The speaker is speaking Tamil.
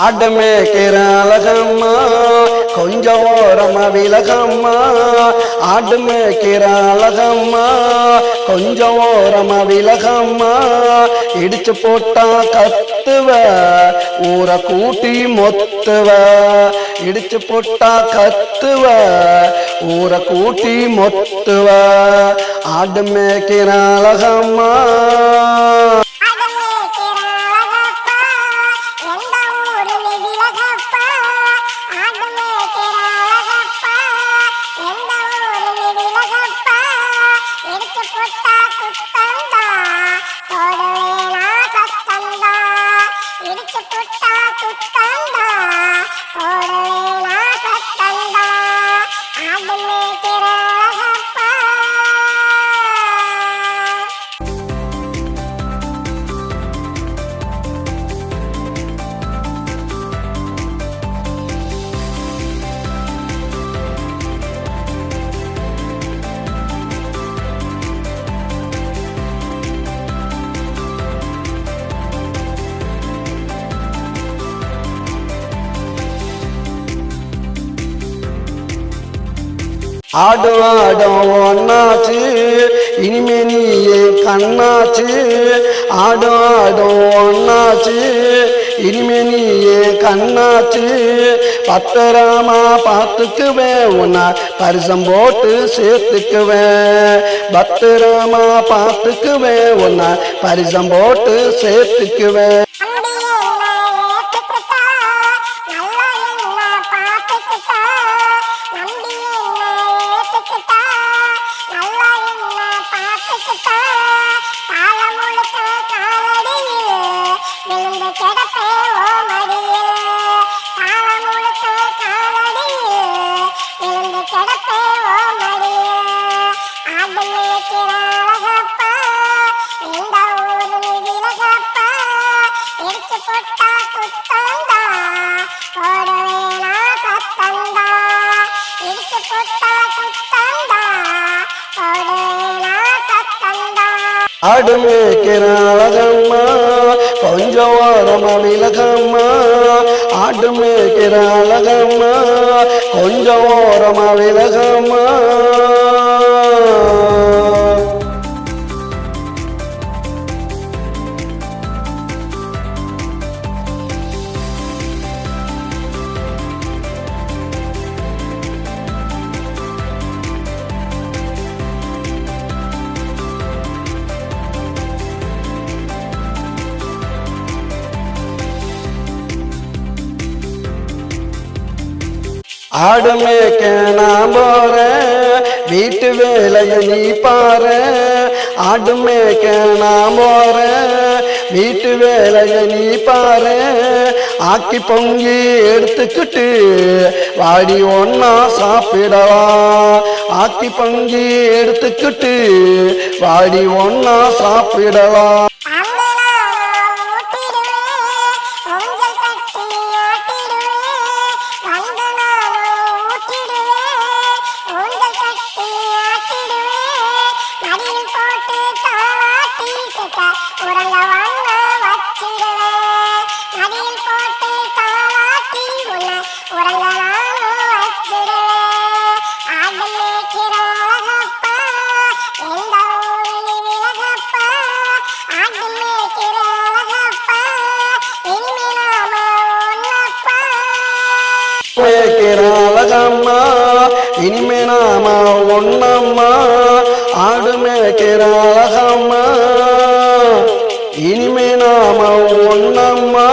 ஆடுமேக்கிற அழகம்மா கொஞ்சம் ஓரமா விலகம்மா ஆடுமேக்கிற அழகம்மா கொஞ்சம் ஓரமா விலகம்மா இடிச்சு போட்டா கத்துவ ஊரை கூட்டி மொத்துவ இடிச்சு போட்டா கத்துவ ஊரை கூட்டி மொத்துவ ஆடுமேக்கிற அழகம்மா ஆடும் ஆடும் ஒன்னாச்சு இனிமே நீயே கண்ணாச்சு ஆடும் ஆடும் ஒன்னாச்சு இனிமே நீயே கண்ணாச்சு பத்திரமா பார்த்துக்குவேன் உன்னை பரிசம் போட்டு சேர்த்துக்குவேன் பத்திரமா பார்த்துக்குவேன் உன்னை பரிசம் போட்டு சேர்த்துக்குவேன் ஆடுமேக்கிற அழகம்மா கொஞ்சம் ஓரமா விலகம்மா ஆடுமேக்கிற அழகம்மா கொஞ்சம் ஓரமா விலகம்மா ஆடுமேக்க நான் போறேன் வீட்டு வேலையை நீ பாரு ஆடுமேக்க நான் போறேன் வீட்டு வேலையை நீ பாரு ஆக்கி பொங்கி எடுத்துக்கிட்டு வாடி ஒன்னா சாப்பிடலாம் ஆக்கி பொங்கி எடுத்துக்கிட்டு வாடி ஒன்னா சாப்பிடலாம் அழகம்மா இனிமே நாம ஒன்னம்மா ஆடுமேக்கிற அழகம்மா இனிமே நாம ஒன்னம்மா